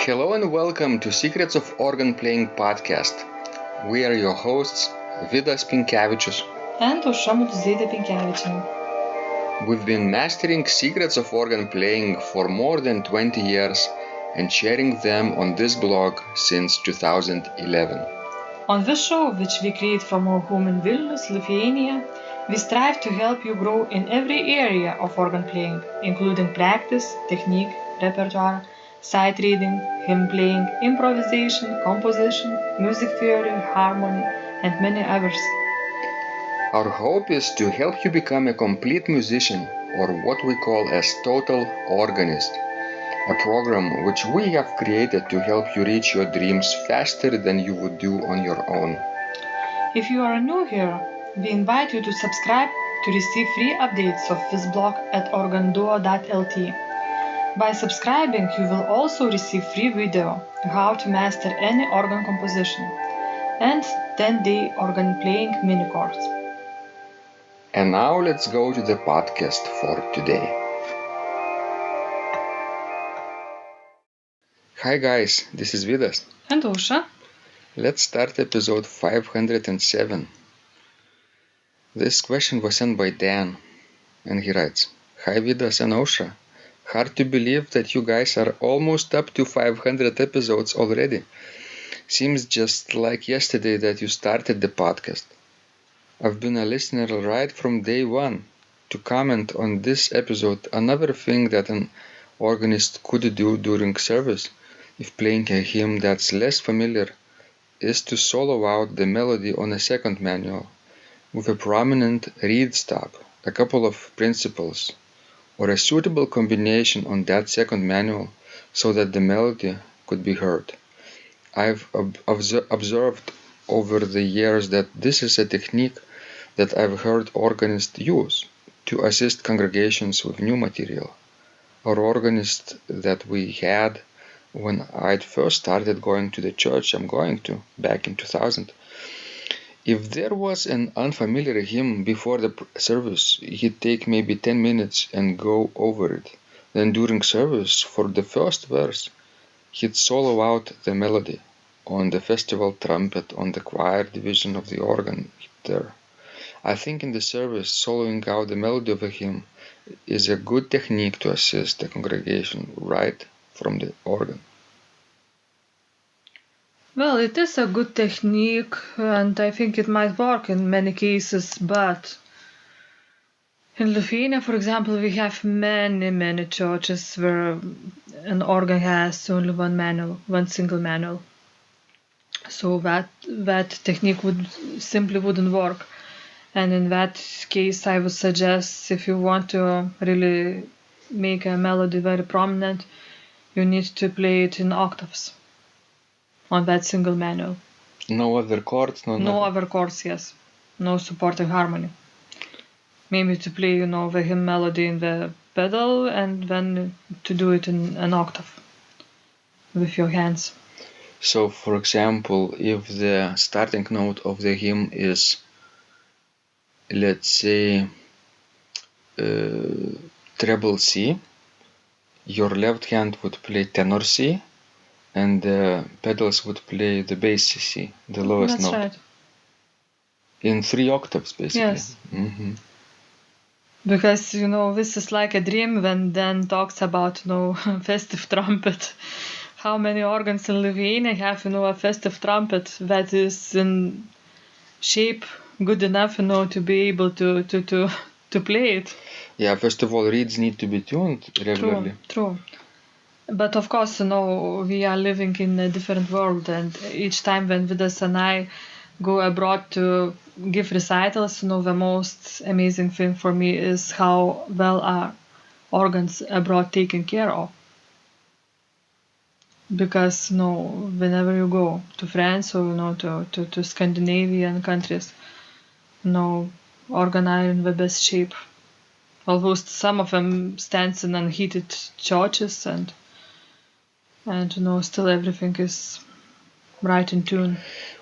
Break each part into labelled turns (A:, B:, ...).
A: Hello and welcome to Secrets of Organ Playing podcast. We are your hosts, Vidas
B: and Aušra Pinkevičienė.
A: We've been mastering secrets of organ playing for more than 20 years and sharing them on this blog since 2011.
B: On this show, which we create from our home in Vilnius, Lithuania, we strive to help you grow in every area of organ playing, including practice, technique, repertoire, sight reading, hymn playing, improvisation, composition, music theory, harmony, and many others.
A: Our hope is to help you become a complete musician, or what we call as total organist, a program which we have created to help you reach your dreams faster than you would do on your own.
B: If you are new here, we invite you to subscribe to receive free updates of this blog at organduo.lt. By subscribing, you will also receive free video how to master any organ composition and 10-day organ playing mini course.
A: And now let's go to the podcast for today. Hi guys, this is Vidas.
B: And Aušra.
A: Let's start episode 507. This question was sent by Dan, and he writes, Hi Vidas and Aušra. Hard to believe that you guys are almost up to 500 episodes already. Seems just like yesterday that you started the podcast. I've been a listener right from day one. To comment on this episode, another thing that an organist could do during service, if playing a hymn that's less familiar, is to solo out the melody on a second manual, with a prominent reed stop, a couple of principals, or a suitable combination on that second manual so that the melody could be heard. I've observed over the years that this is a technique that I've heard organists use to assist congregations with new material. Our organist that we had when I'd first started going to the church I'm going to, back in 2000, if there was an unfamiliar hymn before the service, he'd take maybe 10 minutes and go over it. Then during service, for the first verse, he'd solo out the melody on the festival trumpet on the choir division of the organ there. I think in the service, soloing out the melody of a hymn is a good technique to assist the congregation right from the organ.
B: Well, it is a good technique, and I think it might work in many cases, but in Lithuania, for example, we have many churches where an organ has only one single manual. So that technique wouldn't work. And in that case, I would suggest, if you want to really make a melody very prominent, you need to play it in octaves on that single manual.
A: No other chords?
B: No other chords, yes. No supporting harmony. Maybe to play, the hymn melody in the pedal and then to do it in an octave with your hands.
A: So, for example, if the starting note of the hymn is, let's say, treble C, your left hand would play tenor C, and the pedals would play the bass C, the lowest note.
B: That's right.
A: In 3 octaves, basically.
B: Yes.
A: Mm-hmm.
B: Because, this is like a dream when Dan talks about, festive trumpet. How many organs in Lithuania have, a festive trumpet that is in shape good enough, to be able to play it.
A: Yeah, first of all, reeds need to be tuned regularly.
B: True. But of course, we are living in a different world, and each time when Vidas and I go abroad to give recitals, the most amazing thing for me is how well are organs abroad taken care of. Because, whenever you go to France or, to Scandinavian countries, organ are in the best shape. Although some of them stands in unheated churches and still everything is right in tune.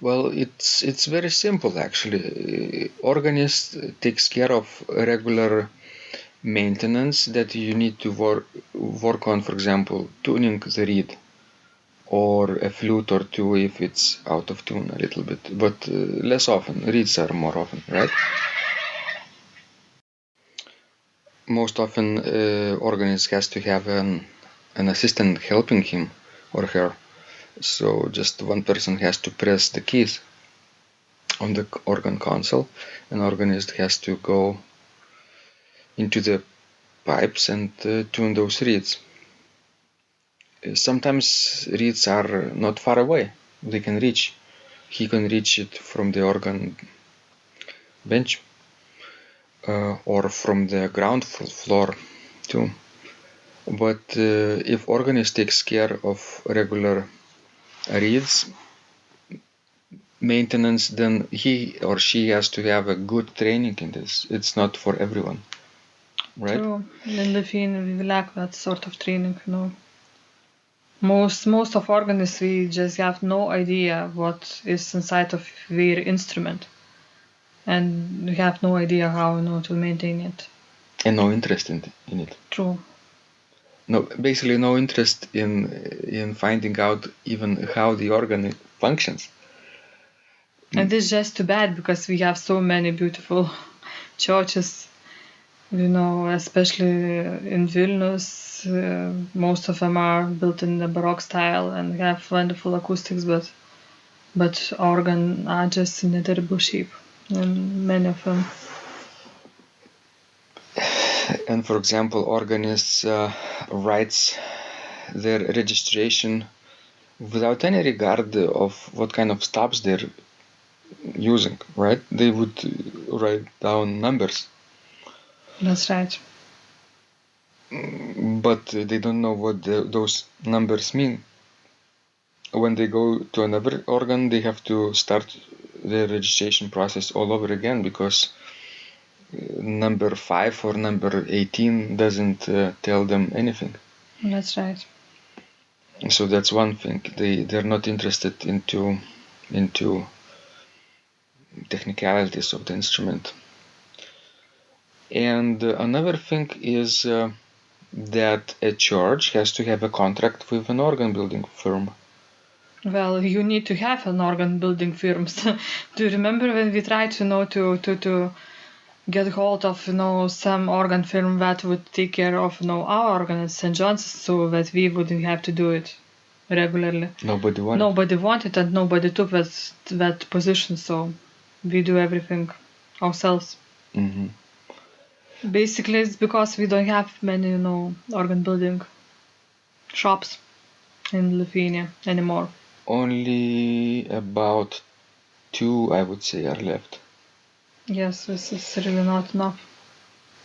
A: Well, it's very simple actually. Organist takes care of regular maintenance that you need to work on, for example, tuning the reed. or a flute or two if it's out of tune a little bit, but less often. Reeds are more often, right? Most often, organist has to have an assistant helping him or her. So just one person has to press the keys on the organ console, and organist has to go into the pipes and tune those reeds. Sometimes reeds are not far away. He can reach it from the organ bench or from the ground floor too. But if organist takes care of regular reeds maintenance, then he or she has to have a good training in this. It's not for everyone, right?
B: True. In Lithuania, we lack that sort of training, you know. Most of organists, we just have no idea what is inside of their instrument, and we have no idea how, you know, to maintain it.
A: And no interest in it.
B: True.
A: No, basically no interest in finding out even how the organ functions.
B: And this is just too bad, because we have so many beautiful churches, you know, especially in Vilnius. Most of them are built in the Baroque style and have wonderful acoustics, but organ are just in a terrible shape, and many of them.
A: And for example, organists writes their registration without any regard of what kind of stops they're using, right? They would write down numbers.
B: That's right.
A: But they don't know what those numbers mean. When they go to another organ, they have to start the registration process all over again, because number 5 or number 18 doesn't tell them anything.
B: That's right.
A: So that's one thing. They're not interested into technicalities of the instrument. And another thing is that a church has to have a contract with an organ building firm.
B: Well, you need to have an organ building firms. Do you remember when we tried to know to get hold of, you know, some organ firm that would take care of, you know, our organ at St. John's, so that we wouldn't have to do it regularly?
A: Nobody wanted.
B: Nobody wanted, and nobody took that position, so we do everything ourselves.
A: Mm-hmm.
B: Basically, it's because we don't have many, you know, organ building shops in Lithuania anymore.
A: Only about 2, I would say, are left.
B: Yes, this is really not enough.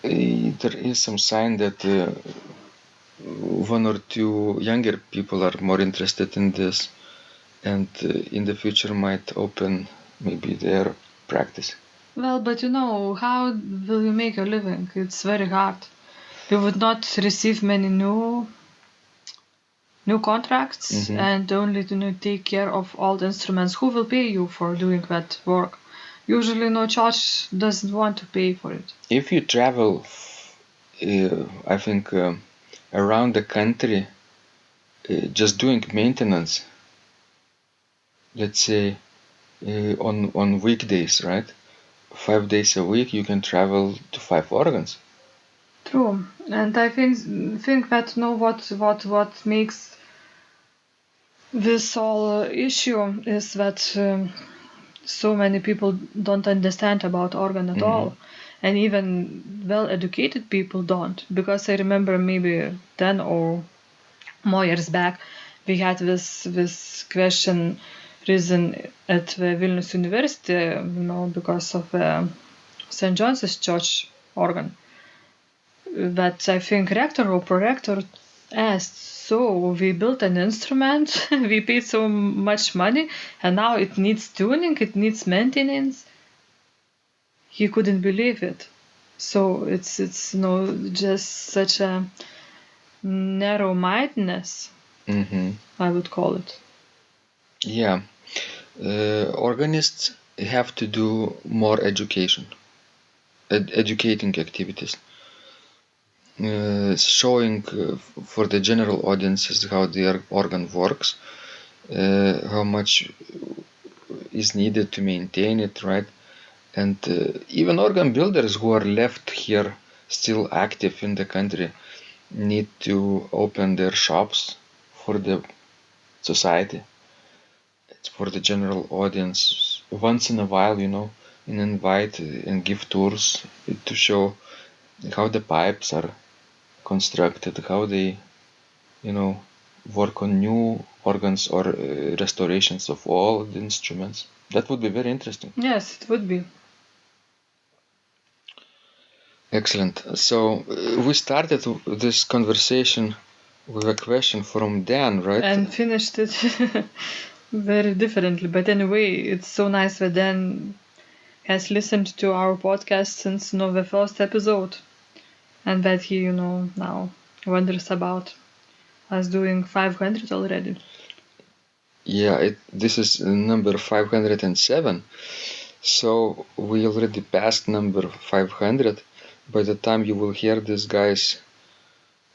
A: There is some sign that 1 or 2 younger people are more interested in this, and in the future might open maybe their practice.
B: Well, but you know, how will you make a living? It's very hard. We would not receive many new contracts,
A: Mm-hmm.
B: and only to take care of old instruments. Who will pay you for doing that work? Usually, no church doesn't want to pay for it.
A: If you travel, I think around the country, just doing maintenance, let's say on weekdays, right? 5 days a week, you can travel to 5 organs.
B: True, and I think that, you know, what makes this whole issue is that so many people don't understand about organ at all, and even well-educated people don't. Because I remember maybe 10 or more years back, we had this question risen at the Vilnius University, you know, because of St. John's Church organ. But I think rector or prorector asked, so we built an instrument, we paid so much money, and now it needs tuning, it needs maintenance. He couldn't believe it. So it's you know, just such a narrow-mindedness, I would call it.
A: Yeah. Organists have to do more educating activities. Showing for the general audiences how the organ works, how much is needed to maintain it, right? And even organ builders who are left here still active in the country need to open their shops for the society. It's for the general audience. Once in a while, and invite and give tours to show how the pipes are constructed, how they, work on new organs or restorations of all the instruments. That would be very interesting.
B: Yes, it would be.
A: Excellent. So we started this conversation with a question from Dan, right?
B: And finished it very differently. But anyway, it's so nice that Dan has listened to our podcast since the first episode, and that he, now wonders about us doing 500 already.
A: Yeah, this is number 507. So we already passed number 500. By the time you will hear this, guys,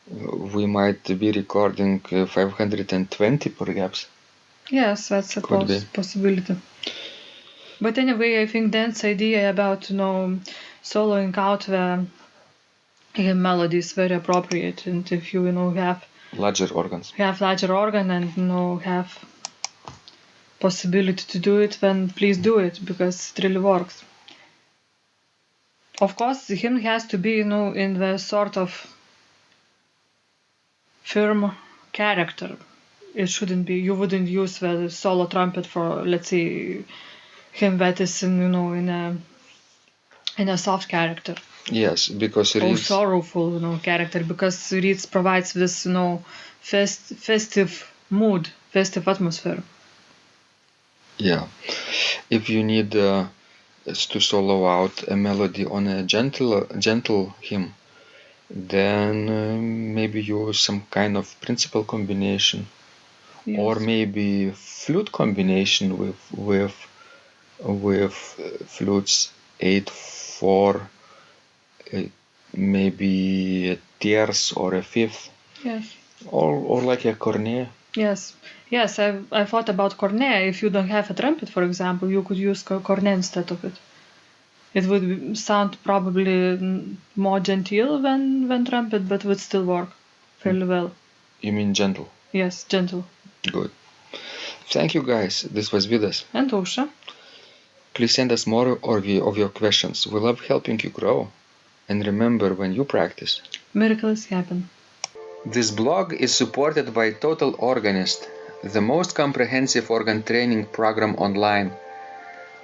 A: we might be recording 520 perhaps.
B: Yes, that's a possibility. But anyway, I think Dan's idea about, soloing out the melody is very appropriate. And if you, have
A: larger organs,
B: and, have possibility to do it, then please do it, because it really works. Of course, the hymn has to be, in the sort of firm character. It shouldn't be, you wouldn't use the solo trumpet for, let's say, hymn that is in a soft character.
A: Yes, because it is
B: sorrowful, character, because it provides this, festive mood, festive atmosphere.
A: Yeah, if you need to solo out a melody on a gentle hymn, then maybe use some kind of principal combination, yes, or maybe flute combination with flutes 8/4, maybe a tierce or a fifth.
B: Yes.
A: Or like a cornet.
B: Yes. Yes, I thought about cornet. If you don't have a trumpet, for example, you could use cornet instead of it. It would sound probably more genteel than trumpet, but would still work fairly well.
A: You mean gentle?
B: Yes, gentle.
A: Good. Thank you, guys. This was Vidas.
B: And Ausra.
A: Please send us more of your questions. We love helping you grow. And remember, when you practice,
B: miracles happen.
A: This blog is supported by Total Organist, the most comprehensive organ training program online,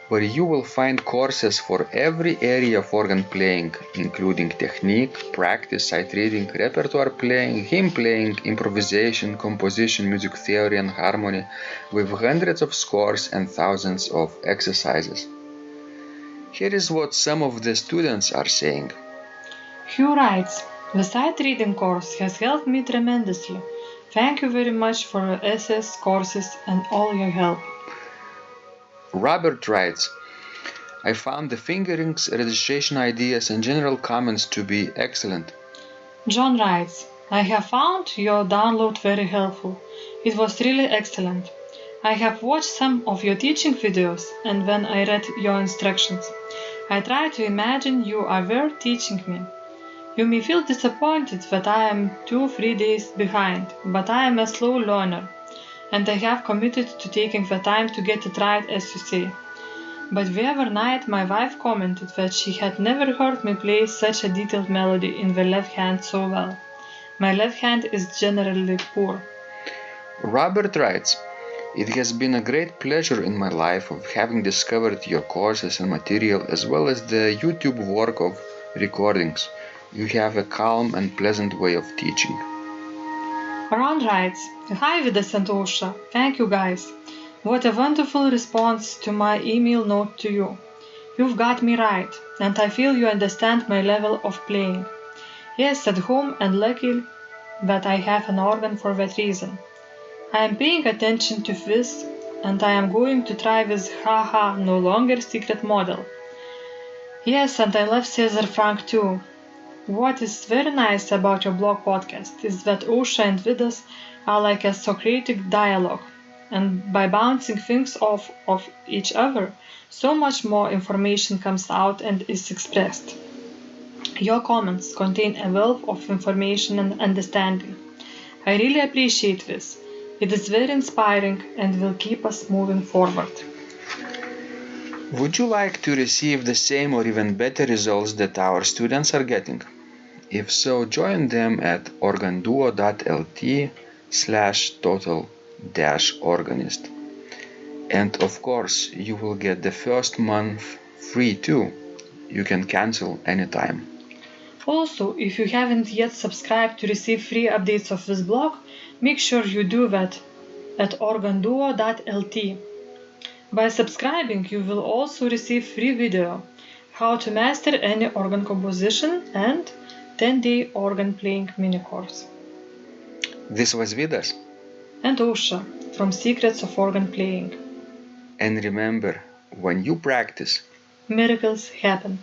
A: where you will find courses for every area of organ playing, including technique, practice, sight reading, repertoire playing, hymn playing, improvisation, composition, music theory and harmony, with hundreds of scores and thousands of exercises. Here is what some of the students are saying.
B: Hugh writes, "The sight reading course has helped me tremendously. Thank you very much for your SS courses and all your help."
A: Robert writes, "I found the fingerings, registration ideas and general comments to be excellent."
B: John writes, "I have found your download very helpful. It was really excellent. I have watched some of your teaching videos, and when I read your instructions, I tried to imagine you are there teaching me. You may feel disappointed that I am 2-3 days behind, but I am a slow learner, and I have committed to taking the time to get it right, as you say. But the other night my wife commented that she had never heard me play such a detailed melody in the left hand so well. My left hand is generally poor."
A: Robert writes, "It has been a great pleasure in my life of having discovered your courses and material, as well as the YouTube work of recordings. You have a calm and pleasant way of teaching."
B: Ron writes, "Hi Vidas and Ausra, thank you guys. What a wonderful response to my email note to you. You've got me right, and I feel you understand my level of playing. Yes, at home, and lucky that I have an organ for that reason. I am paying attention to this, and I am going to try this no longer secret model. Yes, and I love Cesar Frank too. What is very nice about your blog podcast is that Ausra and Vidas are like a Socratic dialogue. And by bouncing things off of each other, so much more information comes out and is expressed. Your comments contain a wealth of information and understanding. I really appreciate this. It is very inspiring and will keep us moving forward.
A: Would you like to receive the same or even better results that our students are getting? If so, join them at organduo.lt/total-organist. And of course, you will get the first month free too. You can cancel anytime.
B: Also, if you haven't yet subscribed to receive free updates of this blog, make sure you do that at organduo.lt. By subscribing, you will also receive free video, how to master any organ composition and 10-day organ playing mini course.
A: This was Vidas
B: And Ausra from Secrets of Organ Playing.
A: And remember, when you practice,
B: Miracles happen.